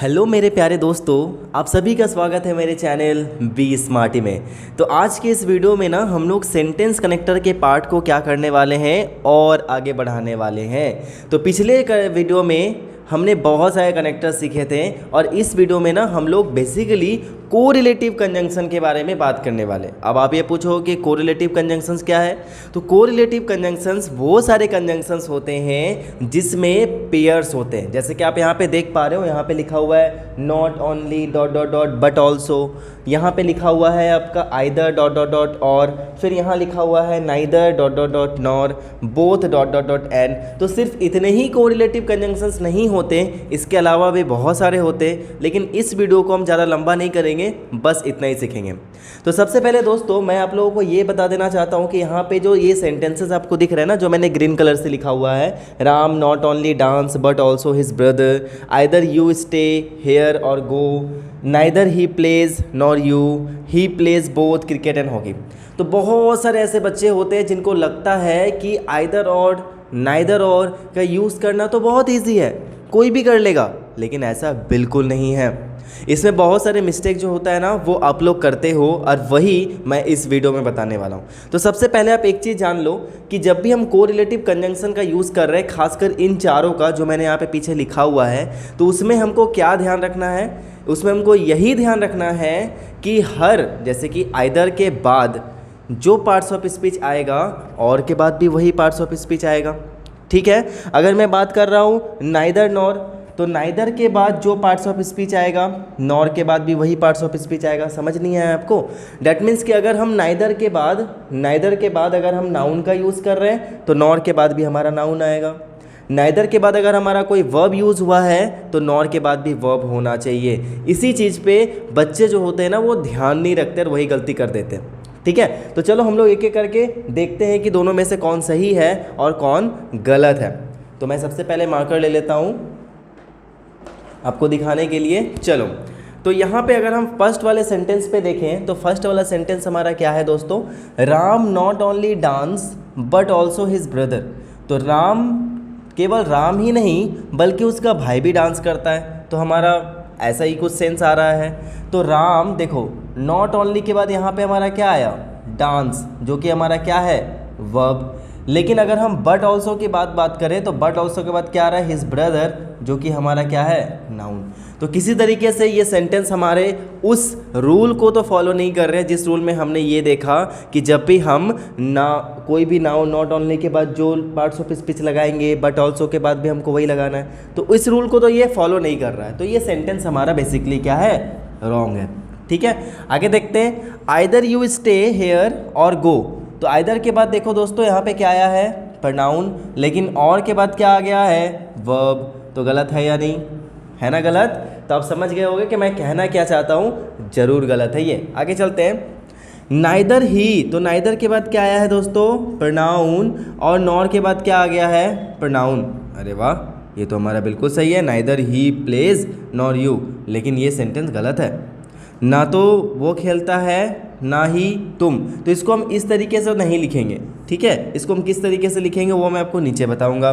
Hello मेरे प्यारे दोस्तों, आप सभी का स्वागत है मेरे चैनल बी स्मार्टी में। तो आज के इस वीडियो में ना हम लोग सेंटेंस कनेक्टर के पार्ट को क्या करने वाले हैं और आगे बढ़ाने वाले हैं। तो पिछले वीडियो में हमने बहुत सारे कनेक्टर सीखे थे और इस वीडियो में ना हम लोग बेसिकली कोरिलेटिव कंजंक्शन के बारे में बात करने वाले। अब आप ये पूछो कि कोरिलेटिव कंजंक्शंस क्या है। तो कोरिलेटिव कंजंक्शंस वो सारे कंजंक्शंस होते हैं जिसमें पेयर्स होते हैं। जैसे कि आप यहाँ पे देख पा रहे हो, यहाँ पे लिखा हुआ है not only dot dot dot but also. यहाँ पे लिखा हुआ है आपका आइदर डॉट डॉट डॉट और, फिर यहाँ लिखा हुआ है neither dot dot dot nor, both dot dot dot and. तो सिर्फ इतने ही कोरिलेटिव कंजंक्शंस नहीं होते, इसके अलावा भी बहुत सारे होते, लेकिन इस वीडियो को हम ज़्यादा लंबा नहीं करेंगे, बस इतना ही सीखेंगे। तो सबसे पहले दोस्तों मैं आप लोगों को ये बता देना चाहता हूँ कि यहाँ पे जो ये सेंटेंसेस आपको दिख रहे हैं ना, जो मैंने ग्रीन कलर से लिखा हुआ है, Ram not only dance but also his brother, either you stay here or go, neither he plays nor you, he plays both cricket and hockey. तो बहुत सारे ऐसे बच्चे होते हैं जिनको लगता है कि आइदर और नाइदर और का यूज़ करना तो बहुत ईजी है, कोई भी कर लेगा, लेकिन ऐसा बिल्कुल नहीं है। इसमें बहुत सारे मिस्टेक जो होता है ना वो आप लोग करते हो और वही मैं इस वीडियो में बताने वाला हूँ। तो सबसे पहले आप एक चीज़ जान लो कि जब भी हम कोरिलेटिव कंजंक्शन का यूज़ कर रहे हैं, खासकर इन चारों का जो मैंने यहाँ पे पीछे लिखा हुआ है, तो उसमें हमको क्या ध्यान रखना है? उसमें हमको यही ध्यान रखना है कि हर, जैसे कि आइदर के बाद जो पार्ट्स ऑफ स्पीच आएगा और के बाद भी वही पार्ट्स ऑफ स्पीच आएगा। ठीक है, अगर मैं बात कर रहा हूँ नाइदर नॉर, तो नाइदर के बाद जो पार्ट्स ऑफ स्पीच आएगा, नॉर के बाद भी वही पार्ट्स ऑफ स्पीच आएगा। समझ नहीं आया आपको? डैट मीन्स कि अगर हम नाइदर के बाद अगर हम नाउन का यूज़ कर रहे हैं तो नॉर के बाद भी हमारा नाउन आएगा। नाइदर के बाद अगर हमारा कोई वर्ब यूज़ हुआ है तो नॉर के बाद भी वर्ब होना चाहिए। इसी चीज़ पे बच्चे जो होते हैं ना वो ध्यान नहीं रखते और वही गलती कर देते हैं। ठीक है, तो चलो हम लोग एक एक करके देखते हैं कि दोनों में से कौन सही है और कौन गलत है। तो मैं सबसे पहले मार्कर ले लेता हूँ आपको दिखाने के लिए। चलो, तो यहाँ पे अगर हम फर्स्ट वाले सेंटेंस पे देखें तो फर्स्ट वाला सेंटेंस हमारा क्या है दोस्तों? Ram not only dance but also his brother. तो राम, केवल राम ही नहीं बल्कि उसका भाई भी डांस करता है। तो हमारा ऐसा ही कुछ सेंस आ रहा है। तो राम, देखो नॉट ओनली के बाद यहाँ पे हमारा क्या आया? डांस, जो कि हमारा क्या है? वर्ब। लेकिन अगर हम बट ऑल्सो की बात करें तो बट ऑल्सो के बाद क्या आ रहा है? हिज ब्रदर, जो कि हमारा क्या है? नाउन। तो किसी तरीके से ये सेंटेंस हमारे उस रूल को तो फॉलो नहीं कर रहे हैं जिस रूल में हमने ये देखा कि जब भी हम कोई भी नाउन नॉट ओनली के बाद जो पार्ट्स ऑफ स्पीच लगाएंगे, बट ऑल्सो के बाद भी हमको वही लगाना है। तो इस रूल को तो ये फॉलो नहीं कर रहा है। तो ये सेंटेंस हमारा बेसिकली क्या है? रॉन्ग है। ठीक है, आगे देखते हैं। Either you stay here or गो। तो आइदर के बाद देखो दोस्तों यहाँ पे क्या आया है? प्रोनाउन। लेकिन और के बाद क्या आ गया है? वर्ब। तो गलत है या नहीं? है ना गलत? तो आप समझ गए होंगे कि मैं कहना क्या चाहता हूँ। जरूर गलत है ये। आगे चलते हैं। नाइदर ही, तो नाइदर के बाद क्या आया है दोस्तों? प्रोनाउन। और नॉर के बाद क्या आ गया है? प्रोनाउन। अरे वाह, ये तो हमारा बिल्कुल सही है। Neither he plays nor you. लेकिन ये सेंटेंस गलत है। ना तो वो खेलता है ना ही तुम। तो इसको हम इस तरीके से नहीं लिखेंगे। ठीक है, इसको हम किस तरीके से लिखेंगे वो मैं आपको नीचे बताऊंगा।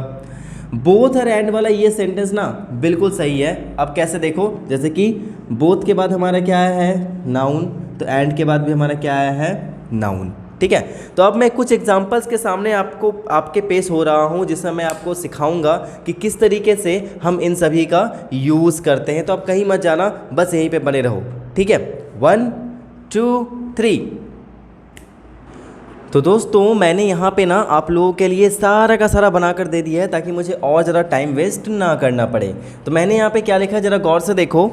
बोथ और एंड वाला ये सेंटेंस ना बिल्कुल सही है। अब कैसे देखो, जैसे कि बोथ के बाद हमारा क्या आया है? नाउन। तो एंड के बाद भी हमारा क्या आया है? नाउन। ठीक है, तो अब मैं कुछ एग्जांपल्स के सामने आपके पेश हो रहा हूँ जिसमें मैं आपको सिखाऊंगा कि किस तरीके से हम इन सभी का यूज़ करते हैं। तो आप कहीं मत जाना, बस यहीं पे बने रहो। ठीक है, 1 2 3। तो दोस्तों मैंने यहाँ पे ना आप लोगों के लिए सारा का सारा बना कर दे दिया है ताकि मुझे और ज़रा टाइम वेस्ट ना करना पड़े। तो मैंने यहाँ पे क्या लिखा है ज़रा गौर से देखो।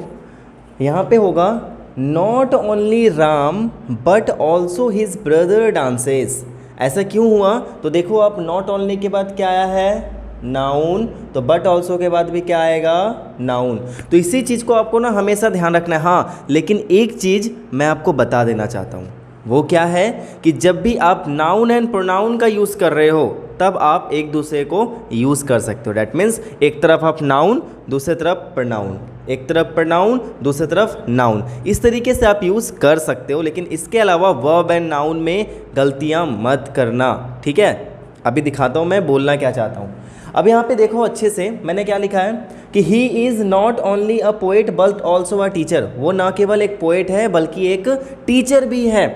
यहाँ पे होगा not only Ram but also his brother dances. ऐसा क्यों हुआ? तो देखो आप, नॉट ओनली के बाद क्या आया है? नाउन। तो बट ऑल्सो के बाद भी क्या आएगा? नाउन। तो इसी चीज़ को आपको ना हमेशा ध्यान रखना है। हाँ, लेकिन एक चीज़ मैं आपको बता देना चाहता हूँ, वो क्या है कि जब भी आप नाउन एंड प्रोनाउन का यूज़ कर रहे हो तब आप एक दूसरे को यूज़ कर सकते हो। डैट मीन्स एक तरफ आप नाउन, दूसरी तरफ प्रोनाउन, एक तरफ प्रोनाउन, दूसरी तरफ नाउन। इस तरीके से आप यूज़ कर सकते हो, लेकिन इसके अलावा वर्ब एंड नाउन में गलतियाँ मत करना। ठीक है, अभी दिखाता हूँ मैं बोलना क्या चाहता हूँ। अब यहाँ पे देखो अच्छे से मैंने क्या लिखा है कि he is not only a poet but also a teacher. वो ना केवल एक पोएट है बल्कि एक टीचर भी है।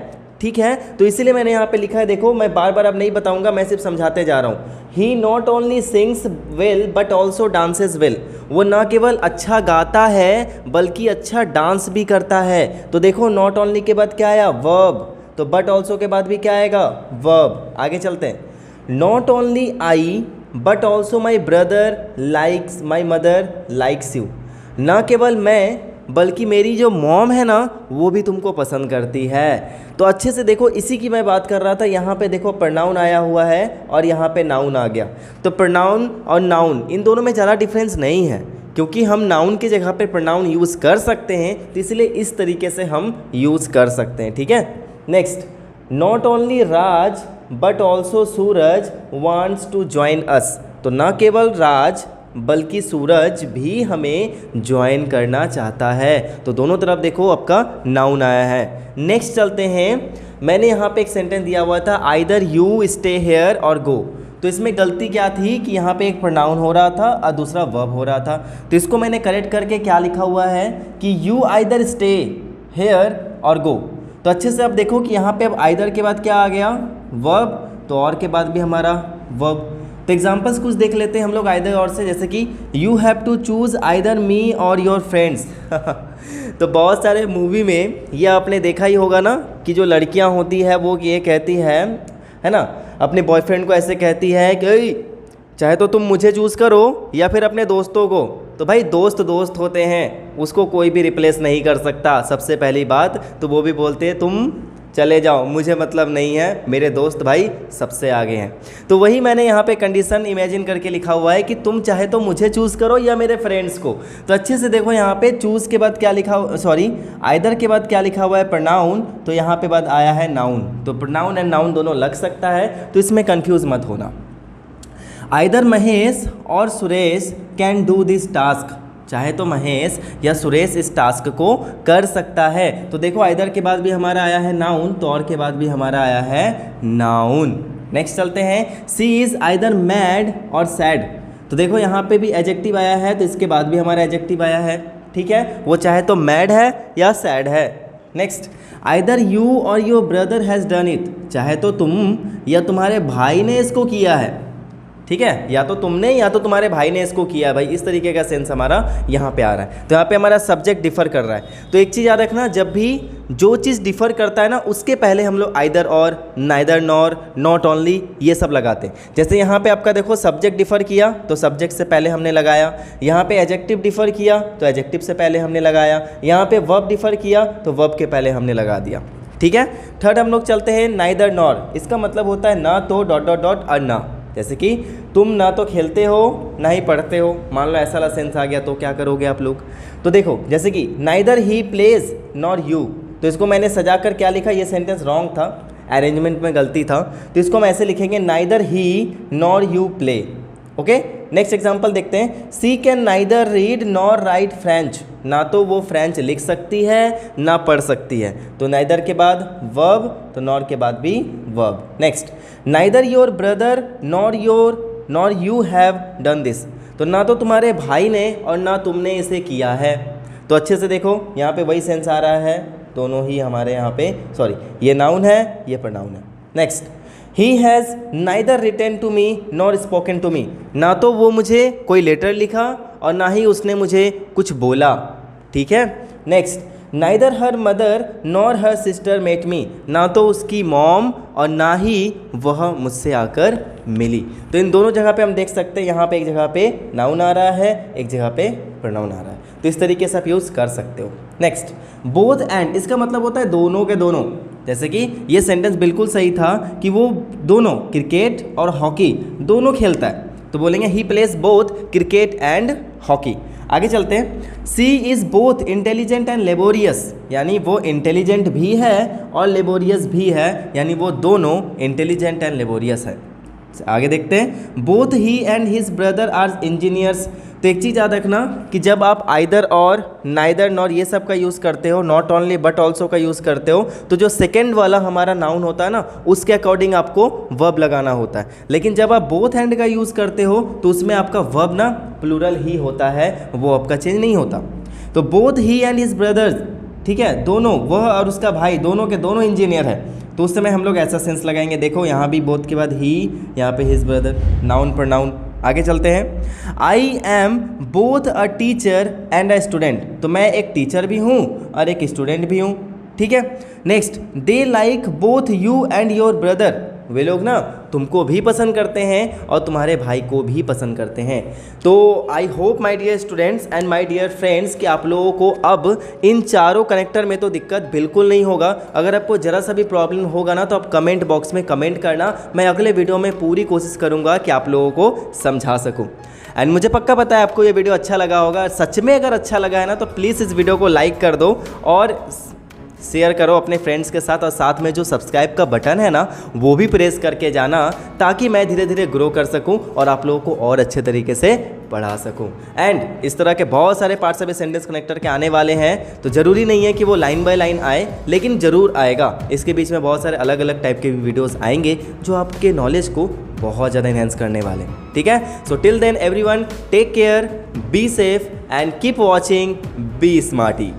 ठीक है, तो इसीलिए मैंने यहाँ पे लिखा है, देखो मैं बार बार अब नहीं बताऊंगा, मैं सिर्फ समझाते जा रहा हूँ। He not only sings well but also dances well. वो ना केवल अच्छा गाता है बल्कि अच्छा डांस भी करता है। तो देखो नॉट ओनली के बाद क्या आया, वर्ब, तो बट ऑल्सो के बाद भी क्या आएगा, वर्ब। आगे चलते हैं। Not only I but also my brother likes my mother likes you. ना केवल मैं बल्कि मेरी जो मॉम है ना वो भी तुमको पसंद करती है। तो अच्छे से देखो, इसी की मैं बात कर रहा था। यहाँ पे देखो प्रोनाउन आया हुआ है और यहाँ पे नाउन आ गया। तो प्रोनाउन और नाउन इन दोनों में ज़्यादा डिफरेंस नहीं है, क्योंकि हम नाउन की जगह पे प्रोनाउन यूज़ कर सकते हैं, तो इसलिए इस तरीके से हम यूज़ कर सकते हैं। ठीक है, next. Not only Raj but also Suraj wants to join us. तो ना केवल राज बल्कि सूरज भी हमें ज्वाइन करना चाहता है। तो दोनों तरफ देखो आपका नाउन आया है। नेक्स्ट चलते हैं। मैंने यहाँ पे एक सेंटेंस दिया हुआ था, either you stay here or गो। तो इसमें गलती क्या थी कि यहाँ पे एक प्रोनाउन हो रहा था और दूसरा वर्ब हो रहा था। तो इसको मैंने करेक्ट करके क्या लिखा हुआ है कि you either stay here or गो। तो अच्छे से अब देखो कि यहाँ पे अब आइदर के बाद क्या आ गया, वर्ब, तो और के बाद भी हमारा वर्ब। तो एग्जाम्पल्स कुछ देख लेते हैं हम लोग आइदर और से, जैसे कि you have to choose either me or your friends. तो बहुत सारे मूवी में ये आपने देखा ही होगा ना कि जो लड़कियां होती है वो ये कहती है ना, अपने बॉयफ्रेंड को ऐसे कहती है कि चाहे तो तुम मुझे चूज़ करो या फिर अपने दोस्तों को। तो भाई दोस्त दोस्त होते हैं, उसको कोई भी रिप्लेस नहीं कर सकता। सबसे पहली बात तो वो भी बोलते हैं तुम चले जाओ, मुझे मतलब नहीं है, मेरे दोस्त भाई सबसे आगे हैं। तो वही मैंने यहाँ पे कंडीशन इमेजिन करके लिखा हुआ है कि तुम चाहे तो मुझे चूज़ करो या मेरे फ्रेंड्स को। तो अच्छे से देखो यहाँ पे चूज़ के बाद क्या लिखा, सॉरी आइदर के बाद क्या लिखा हुआ है, प्रोनाउन। तो यहाँ पे बाद आया है नाउन। तो प्रोनाउन एंड नाउन दोनों लग सकता है, तो इसमें कन्फ्यूज़ मत होना। आइदर महेश और Suresh can do this task. चाहे तो महेश या सुरेश इस टास्क को कर सकता है। तो देखो आइदर के बाद भी हमारा आया है नाउन, तो और के बाद भी हमारा आया है नाउन। नेक्स्ट चलते हैं। सी इज़ आइदर मैड और सैड। तो देखो यहाँ पे भी एडजेक्टिव आया है, तो इसके बाद भी हमारा एडजेक्टिव आया है। ठीक है, वो चाहे तो मैड है या सैड है। नेक्स्ट, आइदर यू और your brother has done it. चाहे तो तुम या तुम्हारे भाई ने इसको किया है। ठीक है, या तो तुमने या तो तुम्हारे भाई ने इसको किया। भाई इस तरीके का सेंस हमारा यहाँ पे आ रहा है। तो यहाँ पे हमारा सब्जेक्ट डिफ़र कर रहा है। तो एक चीज़ याद रखना, जब भी जो चीज़ डिफ़र करता है ना उसके पहले हम लोग आइदर और, नाइदर नॉर, नॉट ओनली ये सब लगाते हैं। जैसे यहाँ पे आपका देखो सब्जेक्ट डिफ़र किया तो सब्जेक्ट से पहले हमने लगाया। यहाँ पे एडजेक्टिव डिफ़र किया तो एडजेक्टिव से पहले हमने लगाया। यहाँ पे वर्ब डिफ़र किया तो वर्ब के पहले हमने लगा दिया। ठीक है, थर्ड हम लोग चलते हैं नाइदर नॉर। इसका मतलब होता है ना तो डॉट डॉट डॉट और ना। जैसे कि तुम ना तो खेलते हो ना ही पढ़ते हो, मान लो ऐसा वाला सेंस आ गया तो क्या करोगे आप लोग। तो देखो जैसे कि neither he plays nor you. तो इसको मैंने सजा कर क्या लिखा, ये सेंटेंस रॉन्ग था, अरेंजमेंट में गलती था। तो इसको हम ऐसे लिखेंगे neither he nor you play. Okay, next example देखते हैं। She can neither read nor write French. ना तो वो फ्रेंच लिख सकती है ना पढ़ सकती है। तो नाइदर के बाद वर्ब, तो नॉर के बाद भी verb. Next, neither your brother nor you have done this. तो ना तो तुम्हारे भाई ने और ना तुमने इसे किया है। तो अच्छे से देखो यहाँ पे वही सेंस आ रहा है, दोनों ही हमारे यहाँ पे, सॉरी ये नाउन है ये प्रोनाउन है। Next, he has neither written to me nor spoken to me. ना तो वो मुझे कोई लेटर लिखा और ना ही उसने मुझे कुछ बोला। ठीक है, next, neither her mother nor her sister met me. ना तो उसकी मॉम और ना ही वह मुझसे आकर मिली। तो इन दोनों जगह पे हम देख सकते हैं, यहाँ पे एक जगह पे नाउन आ रहा है, एक जगह पे प्रोनाउन आ रहा है। तो इस तरीके से आप यूज़ कर सकते हो। Next, both and. इसका मतलब होता है दोनों के दोनों। जैसे कि ये सेंटेंस बिल्कुल सही था कि वो दोनों क्रिकेट और हॉकी दोनों खेलता है। तो बोलेंगे he plays both cricket and hockey. आगे चलते हैं। She is both intelligent and laborious. यानी वो इंटेलिजेंट भी है और लेबोरियस भी है, यानी वो दोनों इंटेलिजेंट एंड लेबोरियस है। आगे देखते हैं। Both he and his brother are engineers. तो एक चीज़ याद रखना कि जब आप आइदर और, नाइदर, नॉर ये सब का यूज़ करते हो, नॉट ओनली बट ऑल्सो का यूज़ करते हो, तो जो सेकेंड वाला हमारा नाउन होता है ना, उसके अकॉर्डिंग आपको वर्ब लगाना होता है। लेकिन जब आप बोथ हैंड का यूज़ करते हो तो उसमें आपका वर्ब ना प्लूरल ही होता है, वो आपका चेंज नहीं होता। तो both he and his brothers, ठीक है, दोनों, वह और उसका भाई, दोनों के दोनों इंजीनियर है, तो उस समय हम लोग ऐसा सेंस लगाएंगे। देखो यहाँ भी बोथ के बाद ही, यहाँ पे हिज ब्रदर, नाउन पर नाउन। आगे चलते हैं। I am both a teacher and a student, तो मैं एक टीचर भी हूँ और एक स्टूडेंट भी हूँ, ठीक है। Next, they like both you and your brother, वे लोग ना तुमको भी पसंद करते हैं और तुम्हारे भाई को भी पसंद करते हैं। तो I hope my dear students and my dear friends कि आप लोगों को अब इन चारों कनेक्टर में तो दिक्कत बिल्कुल नहीं होगा। अगर आपको ज़रा सा भी प्रॉब्लम होगा ना तो आप कमेंट बॉक्स में कमेंट करना, मैं अगले वीडियो में पूरी कोशिश करूँगा कि आप लोगों को समझा सकूँ। एंड मुझे पक्का पता है आपको ये वीडियो अच्छा लगा होगा। सच में अगर अच्छा लगा है ना तो प्लीज़ इस वीडियो को लाइक कर दो और शेयर करो अपने फ्रेंड्स के साथ, और साथ में जो सब्सक्राइब का बटन है ना वो भी प्रेस करके जाना, ताकि मैं धीरे धीरे ग्रो कर सकूं और आप लोगों को और अच्छे तरीके से पढ़ा सकूं। एंड इस तरह के बहुत सारे पार्ट्स अभी सेंटेंस कनेक्टर के आने वाले हैं, तो ज़रूरी नहीं है कि वो लाइन बाय लाइन आए, लेकिन ज़रूर आएगा। इसके बीच में बहुत सारे अलग अलग टाइप के वीडियोज़ आएंगे जो आपके नॉलेज को बहुत ज़्यादा इन्हेंस करने वाले हैं, ठीक है। So till then everyone, take care, be safe and keep watching Be smarty.